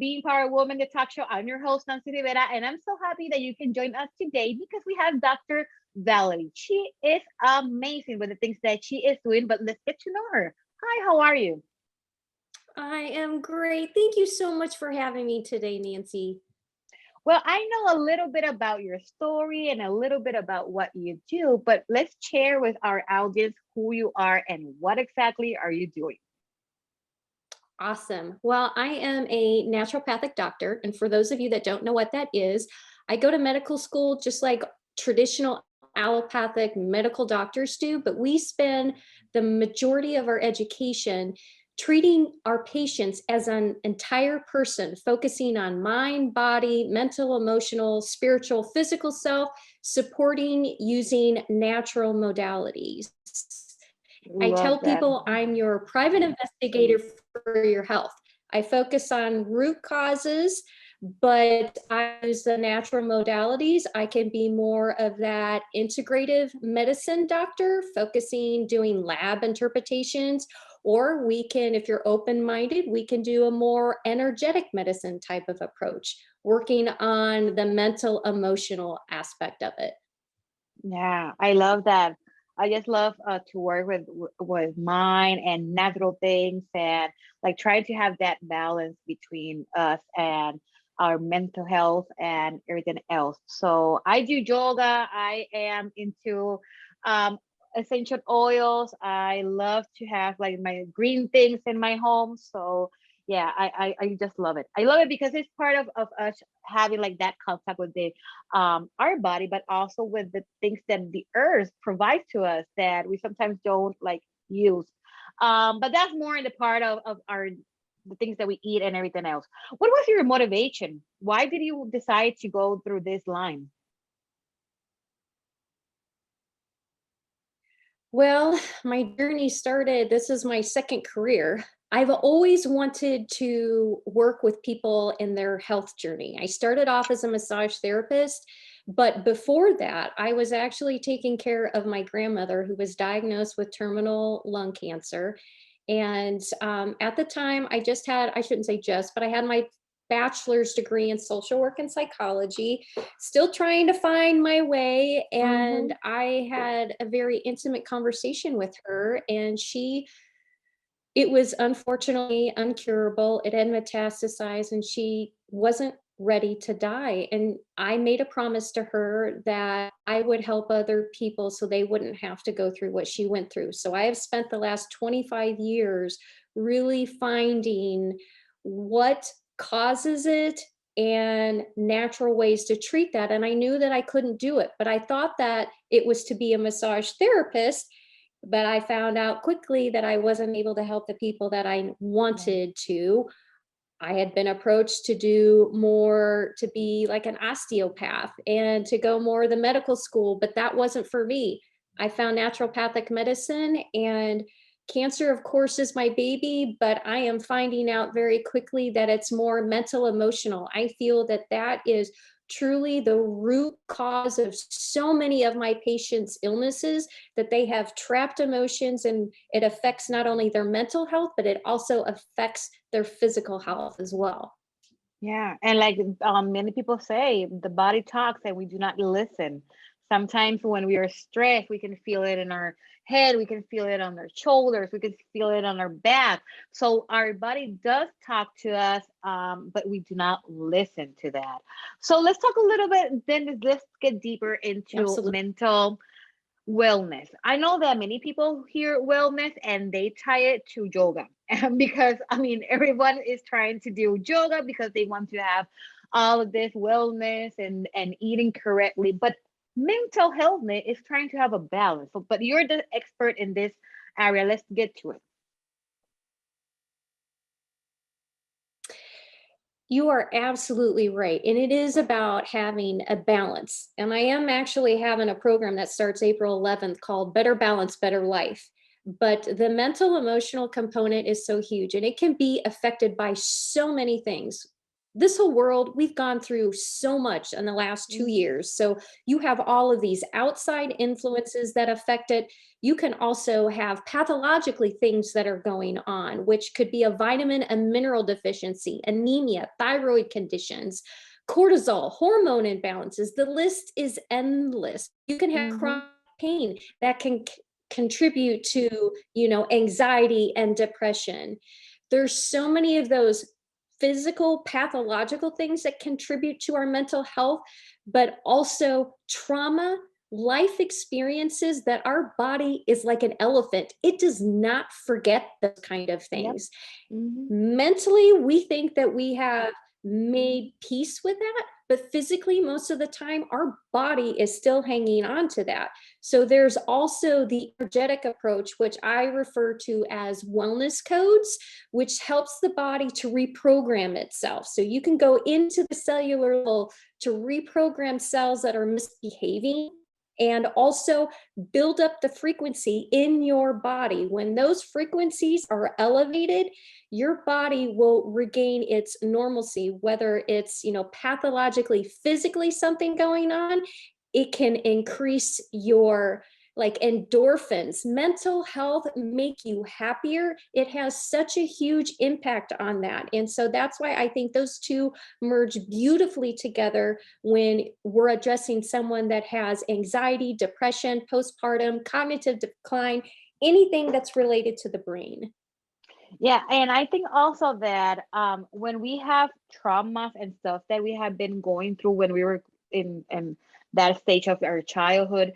Being Power Woman, the talk show. I'm your host, Nancy Rivera, and I'm so happy that you can join us today because we have Dr. Valerie. She is amazing with the things that she is doing, but let's get to know her. Hi, how are you? I am great. Thank you so much for having me today, Nancy. Well, I know a little bit about your story and a little bit about what you do, but let's share with our audience who you are and what exactly are you doing. Awesome. Well, I am a naturopathic doctor. And for those of you that don't know what that is, I go to medical school just like traditional allopathic medical doctors do, but we spend the majority of our education treating our patients as an entire person, focusing on mind, body, mental, emotional, spiritual, physical self, supporting using natural modalities. I Love tell that. people I'm your private investigator for your health. I focus on root causes, but I use the natural modalities. I can be more of that integrative medicine doctor, focusing, doing lab interpretations, or we can, if you're open minded, we can do a more energetic medicine type of approach, working on the mental, emotional aspect of it. Yeah, I love that. I just love to work with mind and natural things and like try to have that balance between us and our mental health and everything else. So I do yoga. I am into um, essential oils. I love to have like my green things in my home. So yeah, I just love it. I love it because it's part of us having like that contact with the our body, but also with the things that the earth provides to us that we sometimes don't like use. But that's more in the part of our the things that we eat and everything else. What was your motivation? Why did you decide to go through this line? Well, my journey started, this is my second career. I've always wanted to work with people in their health journey. I started off as a massage therapist, but before that, I was actually taking care of my grandmother who was diagnosed with terminal lung cancer. And at the time, I just had, I shouldn't say just, but I had my bachelor's degree in social work and psychology, still trying to find my way. Mm-hmm. And I had a very intimate conversation with her, and it was unfortunately uncurable. It had metastasized, and she wasn't ready to die. And I made a promise to her that I would help other people so they wouldn't have to go through what she went through. So I have spent the last 25 years really finding what causes it and natural ways to treat that. And I knew that I couldn't do it, but I thought that it was to be a massage therapist, but I found out quickly that I wasn't able to help the people that I Yeah. wanted to. I had been approached to do more, to be like an osteopath and to go more the medical school, but that wasn't for me. I found naturopathic medicine, and cancer, of course, is my baby, but I am finding out very quickly that it's more mental, emotional. I feel that that is truly the root cause of so many of my patients' illnesses, that they have trapped emotions, and it affects not only their mental health, but it also affects their physical health as well. Yeah, and like many people say, the body talks and we do not listen. Sometimes when we are stressed, we can feel it in our head, we can feel it on our shoulders, we can feel it on our back. So our body does talk to us, but we do not listen to that. So let's talk a little bit, then let's get deeper into Absolutely. mental wellness. I know that many people hear wellness and they tie it to yoga. And because I mean everyone is trying to do yoga because they want to have all of this wellness and eating correctly. But mental health is trying to have a balance. So, but you're the expert in this area. Let's get to it. You are absolutely right. And it is about having a balance. And I am actually having a program that starts April 11th called Better Balance, Better Life. But the mental emotional component is so huge, and it can be affected by so many things. this whole world, we've gone through so much in the last 2 years. So you have all of these outside influences that affect it. You can also have pathologically things that are going on, which could be a vitamin and mineral deficiency, anemia, thyroid conditions, cortisol, hormone imbalances. The list is endless. You can have Mm-hmm. chronic pain that can contribute to, anxiety and depression. There's so many of those physical pathological things that contribute to our mental health, but also trauma, life experiences that our body is like an elephant. It does not forget those kind of Yep. things. Mm-hmm. Mentally, we think that we have made peace with that, but physically, most of the time, our body is still hanging on to that. So there's also the energetic approach, which I refer to as wellness codes, which helps the body to reprogram itself. So you can go into the cellular level to reprogram cells that are misbehaving, and also build up the frequency in your body. When those frequencies are elevated, your body will regain its normalcy, whether it's, pathologically, physically something going on. It can increase your like endorphins. Mental health make you happier. It has such a huge impact on that. And so that's why I think those two merge beautifully together when we're addressing someone that has anxiety, depression, postpartum, cognitive decline, anything that's related to the brain. Yeah, and I think also that when we have traumas and stuff that we have been going through when we were in that stage of our childhood,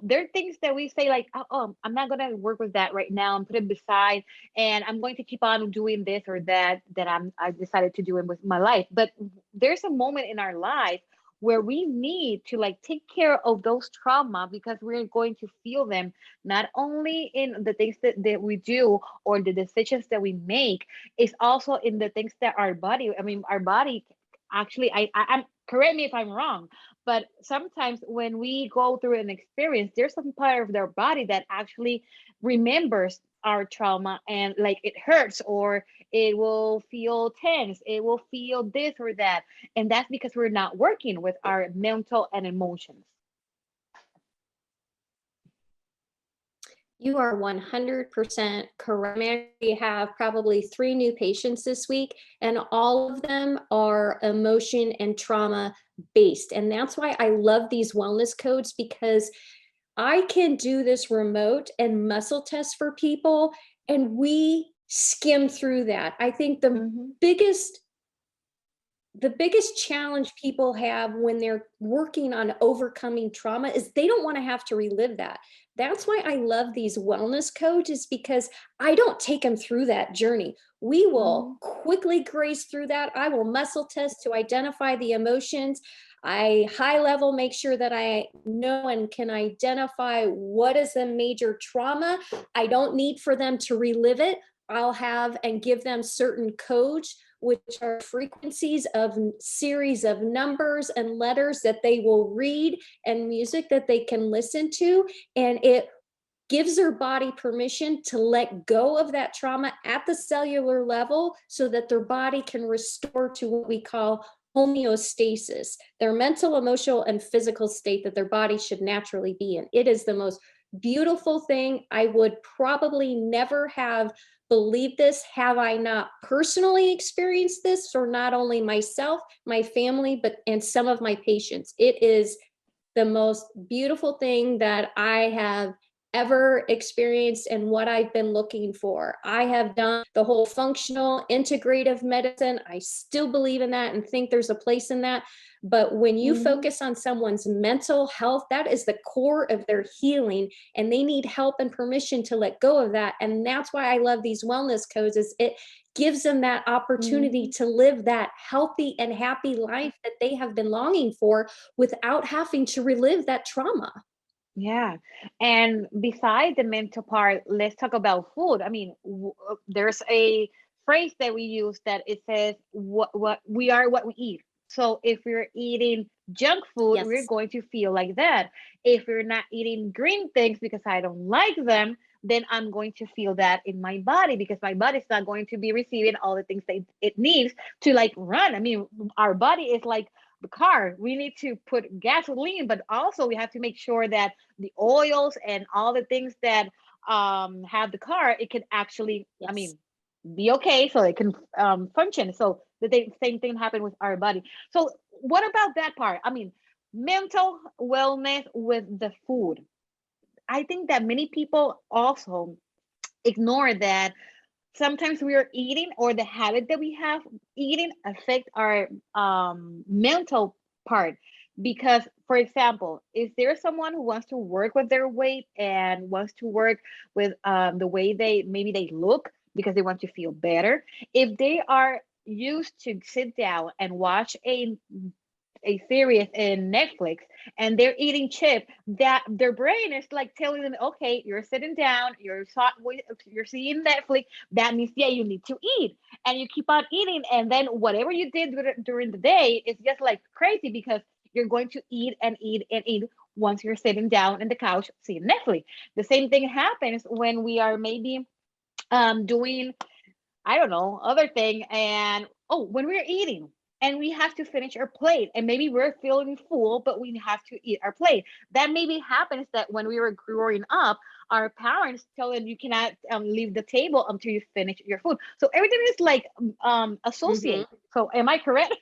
there are things that we say like, oh, I'm not gonna work with that right now and put it beside, and I'm going to keep on doing this or that I decided to do it with my life. But there's a moment in our life where we need to like take care of those trauma because we're going to feel them not only in the things that we do or the decisions that we make, is also in the things that our body actually, I'm, correct me if I'm wrong, but sometimes when we go through an experience, there's some part of their body that actually remembers our trauma, and like it hurts, or it will feel tense, it will feel this or that, and that's because we're not working with our mental and emotions. You are 100% correct. I actually have probably 3 new patients this week, and all of them are emotion and trauma based. And that's why I love these wellness codes, because I can do this remote and muscle test for people, and we skim through that. I think Mm-hmm. the biggest challenge people have when they're working on overcoming trauma is they don't want to have to relive that. That's why I love these wellness coaches, because I don't take them through that journey. We Mm-hmm. will quickly graze through that. I will muscle test to identify the emotions. I high level make sure that I know and can identify what is a major trauma. I don't need for them to relive it. I'll have and give them certain codes, which are frequencies of series of numbers and letters that they will read, and music that they can listen to. And it gives their body permission to let go of that trauma at the cellular level so that their body can restore to what we call homeostasis, their mental, emotional, and physical state that their body should naturally be in. It is the most beautiful thing. I would probably never have believed this have I not personally experienced this for not only myself, my family, but and some of my patients. It is the most beautiful thing that I have ever experienced and what I've been looking for. I have done the whole functional integrative medicine. I still believe in that and think there's a place in that. But when you Mm-hmm. focus on someone's mental health, that is the core of their healing, and they need help and permission to let go of that. And that's why I love these wellness codes, is it gives them that opportunity Mm-hmm. to live that healthy and happy life that they have been longing for without having to relive that trauma. Yeah. And beside the mental part, let's talk about food. I mean, there's a phrase that we use that it says, what we are what we eat. So if we're eating junk food, we're Yes. going to feel like that. If we're not eating green things because I don't like them, then I'm going to feel that in my body, because my body's not going to be receiving all the things that it needs to like run. I mean, our body is like the car. We need to put gasoline, but also we have to make sure that the oils and all the things that have the car, it can actually, I Yes. mean, be okay, so it can function. So the same thing happened with our body. So what about that part? I mean, mental wellness with the food. I think that many people also ignore that sometimes we are eating, or the habit that we have eating affect our mental part. Because for example, is there someone who wants to work with their weight and wants to work with the way they maybe they look because they want to feel better? If they are used to sit down and watch a series in Netflix and they're eating chip, that their brain is like telling them, okay, you're sitting down, you're seeing Netflix. That means, yeah, you need to eat, and you keep on eating, and then whatever you did during the day is just like crazy, because you're going to eat and eat and eat once you're sitting down in the couch seeing Netflix. The same thing happens when we are maybe doing, I don't know, other thing. And oh, when we're eating and we have to finish our plate, and maybe we're feeling full, but we have to eat our plate. That maybe happens that when we were growing up, our parents tell them you cannot leave the table until you finish your food. So everything is like associate. Mhm. So am I correct?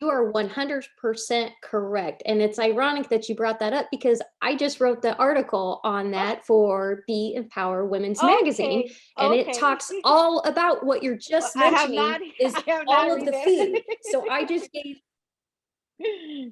You are 100% correct. And it's ironic that you brought that up because I just wrote the article on that for Be Empower Women's Magazine. Okay, And it okay. talks all about what you're just I have mentioning not, is I have all not of read the food. So I it. just gave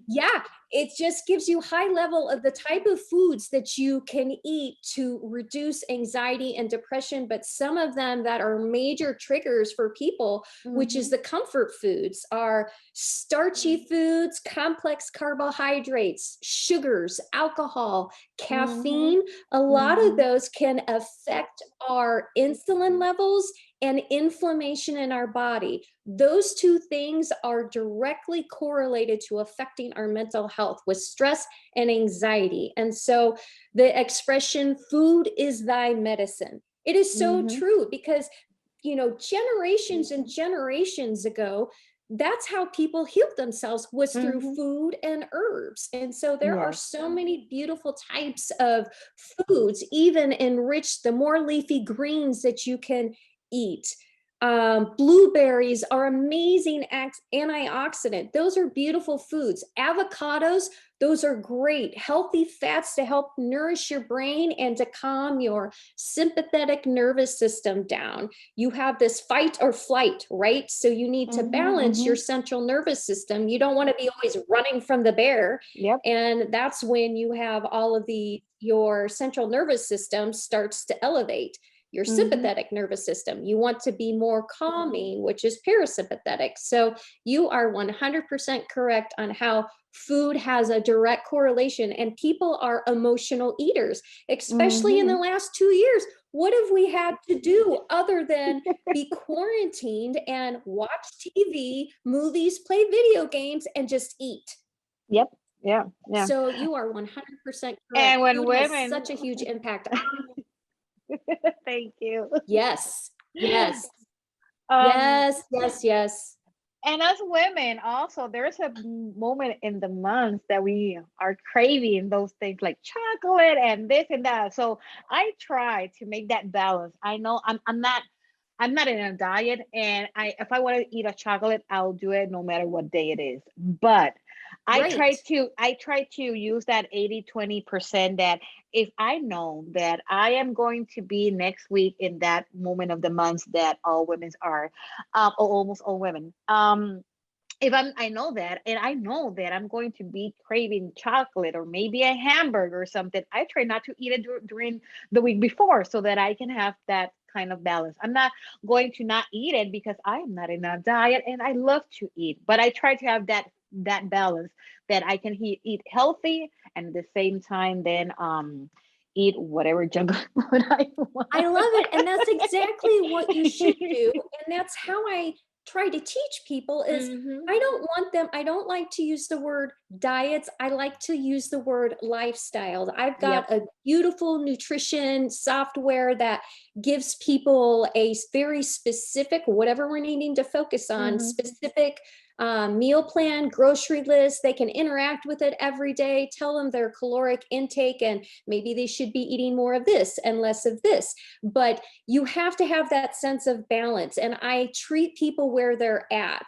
yeah, it just gives you high level of the type of foods that you can eat to reduce anxiety and depression, but some of them that are major triggers for people, which is Hmm. the comfort foods, are starchy foods, complex carbohydrates, sugars, alcohol, Hmm. caffeine. A lot of Hmm. those can affect our insulin levels and inflammation in our body. Those two things are directly correlated to affecting our mental health with stress and anxiety. And so the expression, food is thy medicine, it is so Hmm. true because, generations and generations ago, that's how people healed themselves was through Hmm. food and herbs. And so there are Yes. so many beautiful types of foods, even enriched, the more leafy greens that you can eat. Blueberries are amazing antioxidant. Those are beautiful foods. Avocados, those are great, healthy fats to help nourish your brain and to calm your sympathetic nervous system down. You have this fight or flight, right? So you need to Hmm. balance Hmm. your central nervous system. You don't want to be always running from the bear. Yep. And that's when you have all of your central nervous system starts to elevate. Your Hmm. sympathetic nervous system, you want to be more calming, which is parasympathetic. So you are 100% correct on how food has a direct correlation, and people are emotional eaters, especially in the Hmm. last 2 years. What have we had to do other than be quarantined and watch TV, movies, play video games, and just eat? Yep. Yeah. Yeah. So you are 100% And correct. when Food has women, such a huge impact. thank you. Yes, yes, Um, yes, yes, yes. and as women, also, there's a moment in the month that we are craving those things like chocolate and this and that. So I try to make that balance. I know I'm not in a diet, and I if I want to eat a chocolate, I'll do it no matter what day it is. But Right. I try to use that 80-20%, that if I know that I am going to be next week in that moment of the month that all women are, or almost all women. If I know that, and I know that I'm going to be craving chocolate or maybe a hamburger or something, I try not to eat it during the week before, so that I can have that kind of balance. I'm not going to not eat it because I am not in a diet and I love to eat, but I try to have that balance, that I can eat healthy and at the same time then eat whatever junk food I want. I love it. And that's exactly what you should do. And that's how I try to teach people is Mm-hmm. I don't like to use the word diets. I like to use the word lifestyle. I've Yep. got a beautiful nutrition software that gives people a very specific, whatever we're needing to focus on, Mm-hmm. specific meal plan, grocery list. They can interact with it every day, tell them their caloric intake, and maybe they should be eating more of this and less of this. But you have to have that sense of balance. And I treat people where they're at.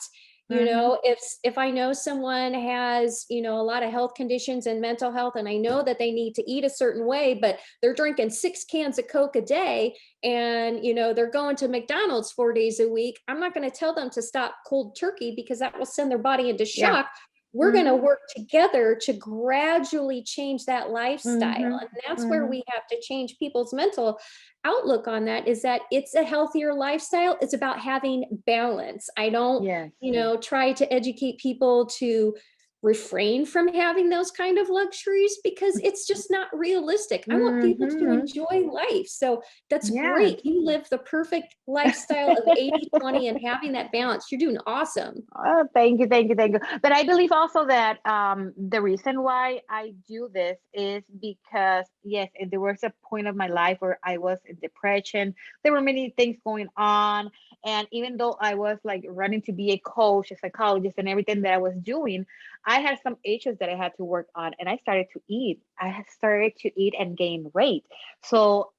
You Mm-hmm. know, if I know someone has, you know, a lot of health conditions and mental health, and I know that they need to eat a certain way, but they're drinking 6 cans of Coke a day, and, you know, they're going to McDonald's 4 days a week, I'm not going to tell them to stop cold turkey, because that will send their body into Yeah. shock. We're going to Mm-hmm. work together to gradually change that lifestyle. Mm-hmm. And that's where Mm-hmm. we have to change people's mental outlook on that, is that it's a healthier lifestyle. It's about having balance. I don't, Yes. you know, try to educate people to refrain from having those kind of luxuries, because it's just not realistic. I want people to Mm-hmm. enjoy life. So that's Yes. great. You live the perfect lifestyle of 80/20 and having that balance. You're doing awesome. Oh, thank you, thank you, thank you. But I believe also that the reason why I do this is because, yes, there was a point of my life where I was in depression. There were many things going on. And even though I was like running to be a coach, a psychologist, and everything that I was doing, I had some issues that I had to work on. And I started to eat. I had started to eat and gain weight. So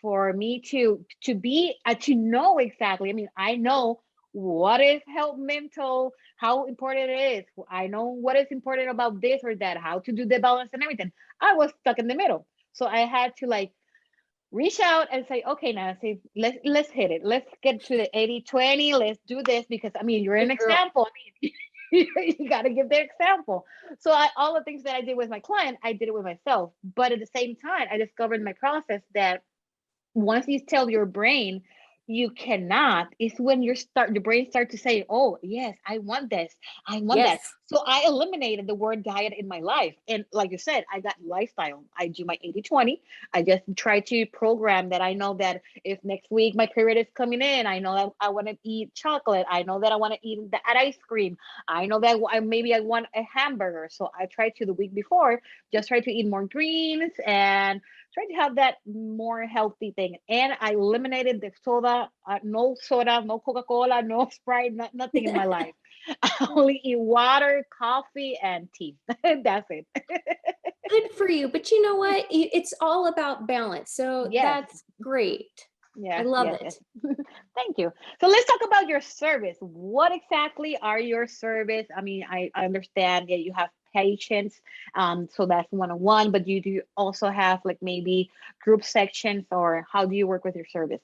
for me to know exactly, I mean, I know what is health mental, how important it is. I know what is important about this or that, how to do the balance and everything. I was stuck in the middle. So I had to like reach out and say, okay, Nancy, let's hit it. Let's get to the 80/20. Let's do this because I mean you're an Good girl. example. I mean you got to give the example. So all the things that I did with my client, I did it with myself. But at the same time, I discovered in my process that once you tell your brain you cannot, it's when your brain start to say, oh yes, I want this, I want that. Yes. So I eliminated the word diet in my life, and like you said, I got lifestyle. I do my 80/20. I just try to program that. I know that if next week my period is coming in, I know that I want to eat chocolate, I know that I want to eat that ice cream, I know that maybe I want a hamburger. So I try to, the week before, just try to eat more greens and try to have that more healthy thing. And I eliminated the soda, no Coca-Cola, no Sprite, nothing in my life. I only eat water, coffee, and tea. That's it. Good for you. But you know what? It's all about balance. So Yes, that's great. I yes, love yes, yes. it. Thank you. So let's talk about your service. What exactly are your service? I mean, I understand that you have patients, so that's one-on-one, but you do also have like maybe group sections, or how do you work with your service?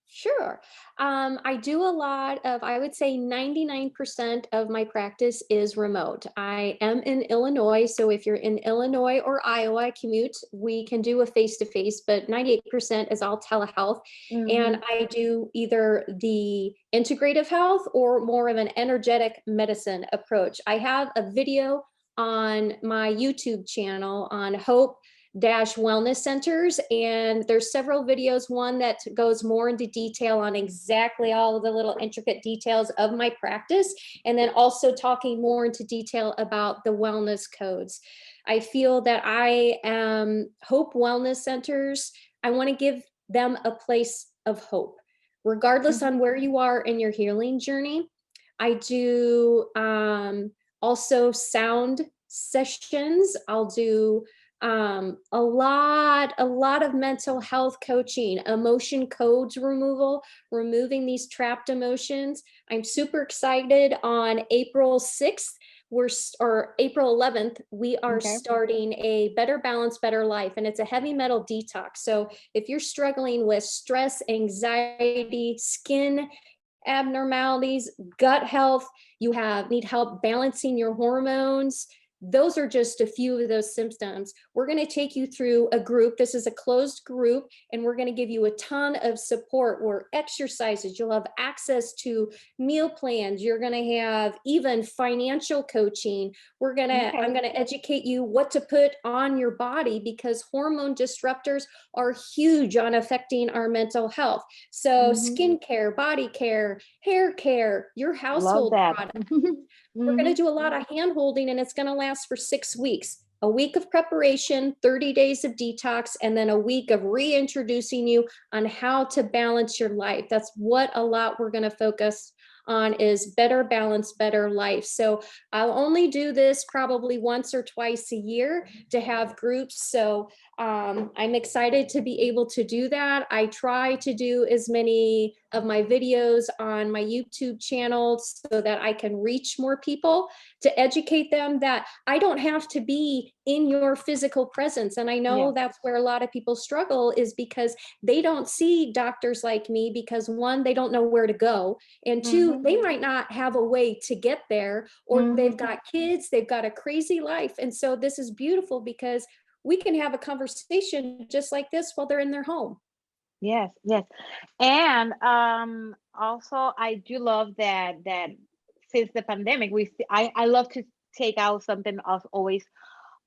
Sure. I do a lot of, I would say 99% of my practice is remote. I am in Illinois. So if you're in Illinois or Iowa, I commute, we can do a face to face, but 98% is all telehealth. Mm-hmm. And I do either the integrative health or more of an energetic medicine approach. I have a video on my YouTube channel on Hope wellness centers, and there's several videos, one that goes more into detail on exactly all of the little intricate details of my practice, and then also talking more into detail about the wellness codes. I feel that I am Hope Wellness Centers, I want to give them a place of hope regardless Mm-hmm. on where you are in your healing journey. I do also sound sessions. I'll do a lot of mental health coaching, emotion codes removal, removing these trapped emotions. I'm super excited. On April 6th, or April 11th, we are Okay. starting a Better Balance, Better Life, and it's a heavy metal detox. So if you're struggling with stress, anxiety, skin abnormalities, gut health, you have need help balancing your hormones, those are just a few of those symptoms. We're going to take you through a group. This is a closed group, and we're going to give you a ton of support where exercises, you'll have access to meal plans, you're going to have even financial coaching. I'm going to educate you what to put on your body, because hormone disruptors are huge on affecting our mental health. So skincare, body care, hair care, your Love household that. products. We're going to do a lot of hand holding, and it's going to last for 6 weeks. A week of preparation, 30 days of detox, and then a week of reintroducing you on how to balance your life. That's what a lot we're going to focus on, is better balance, better life. So I'll only do this probably once or twice a year to have groups. So I'm excited to be able to do that. I try to do as many of my videos on my YouTube channel so that I can reach more people, to educate them that I don't have to be in your physical presence. And I know that's where a lot of people struggle, is because they don't see doctors like me, because one, they don't know where to go, and two, they might not have a way to get there, or they've got kids, they've got a crazy life. And so this is beautiful, because we can have a conversation just like this while they're in their home. Yes, yes. And also I do love that since the pandemic, I love to take out something of always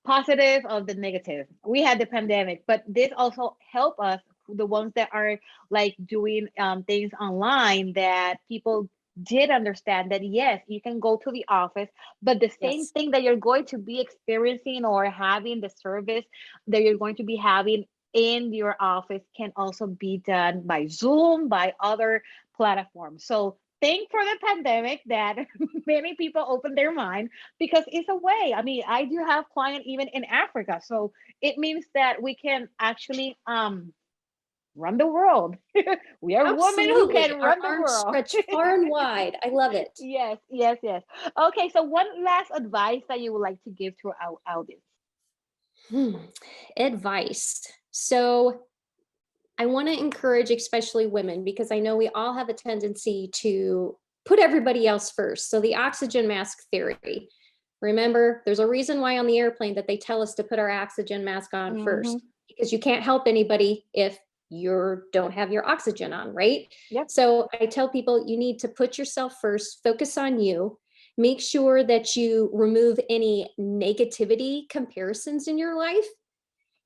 positive of the negative. We had the pandemic, but this also help us, the ones that are like doing things online, that people did understand that yes, you can go to the office, but the same Yes. thing that you're going to be experiencing or having, the service that you're going to be having in your office, can also be done by Zoom, by other platforms. So thank for the pandemic that many people opened their mind, because it's a way. I mean, I do have clients even in Africa, so it means that we can actually run the world. We are women who Absolutely. can Our run the arms world. stretch far and wide. I love it. Yes, yes, yes. Okay, so one last advice that you would like to give to our audience. Advice. So I want to encourage, especially women, because I know we all have a tendency to put everybody else first. So the oxygen mask theory. Remember, there's a reason why on the airplane that they tell us to put our oxygen mask on first, because you can't help anybody if you don't have your oxygen on, right? Yep. So I tell people, you need to put yourself first, focus on you, make sure that you remove any negativity comparisons in your life,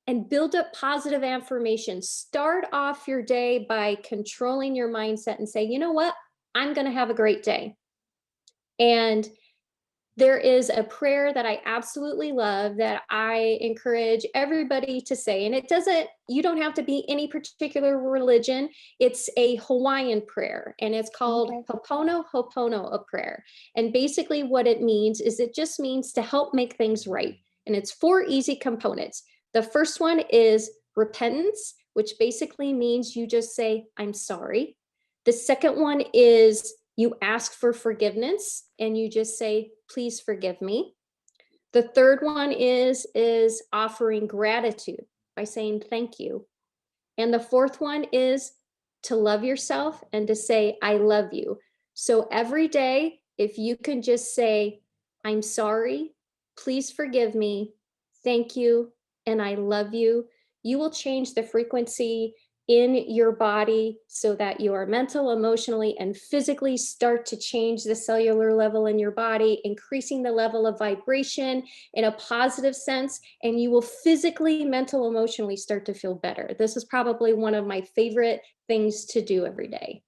and build up positive affirmations. Start off your day by controlling your mindset and say, you know what? I'm going to have a great day. And there is a prayer that I absolutely love that I encourage everybody to say. And you don't have to be any particular religion. It's a Hawaiian prayer, and it's called Ho'opono Ho'opono, a prayer. And basically what it means is, it just means to help make things right. And it's 4 easy components. The first one is repentance, which basically means you just say, I'm sorry. The second one is you ask for forgiveness, and you just say, please forgive me. The third one is offering gratitude by saying thank you. And the fourth one is to love yourself and to say, I love you. So every day, if you can just say, I'm sorry, please forgive me, thank you, and I love you, you will change the frequency in your body so that you are mental, emotionally, and physically start to change the cellular level in your body, increasing the level of vibration in a positive sense, and you will physically, mental, emotionally start to feel better. This is probably one of my favorite things to do every day.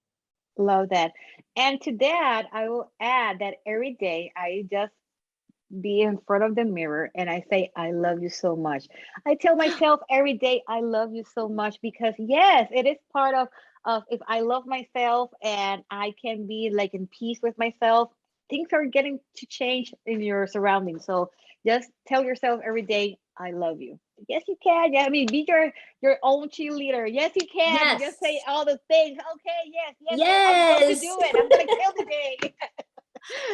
Love that. And to that, I will add that every day I just be in front of the mirror and I say, I love you so much. I tell myself every day, I love you so much, because yes, it is part of if I love myself and I can be like in peace with myself, things are getting to change in your surroundings. So just tell yourself every day, I love you. Yes, you can. Yeah, I mean, be your own cheerleader. Yes, you can. Just say Yes. all the things. Okay, yes, yes, I'm going to Yes. do it. I'm going to kill the day.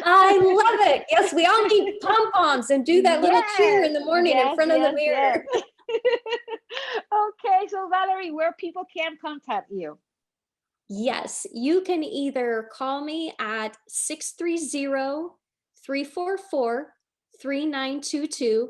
I love it. Yes, we all need pom-poms and do that little cheer Yes, in the morning in yes, front of the yes, yes. mirror. Okay, so Valerie, where people can contact you? Yes, you can either call me at 630-344-3255, 3922,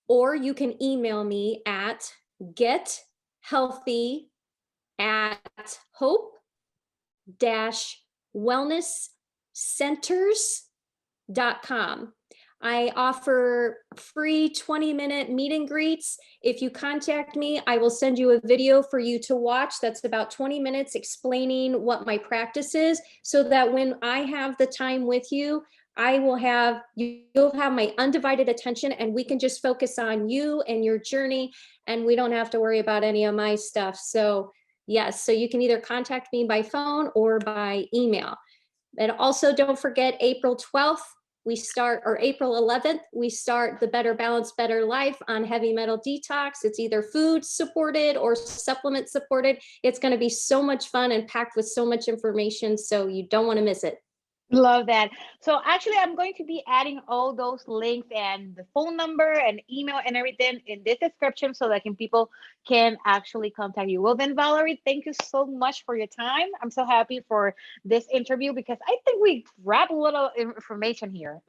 or you can email me at gethealthy@hope-wellnesscenters.com. I offer free 20-minute meet and greets. If you contact me, I will send you a video for you to watch that's about 20 minutes explaining what my practice is, so that when I have the time with you, you'll have my undivided attention, and we can just focus on you and your journey, and we don't have to worry about any of my stuff. So yes, so you can either contact me by phone or by email. And also don't forget, April 12th, or April 11th, we start the Better Balance, Better Life on heavy metal detox. It's either food supported or supplement supported. It's going to be so much fun and packed with so much information, so you don't want to miss it. Love that. So actually, I'm going to be adding all those links and the phone number and email and everything in this description, so that people can actually contact you. Well, then, Valerie, thank you so much for your time. I'm so happy for this interview, because I think we grabbed a little information here.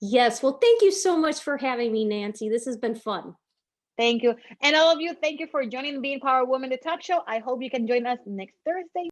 Yes. Well, thank you so much for having me, Nancy. This has been fun. Thank you. And all of you, thank you for joining the Being Power Woman, the talk show. I hope you can join us next Thursday.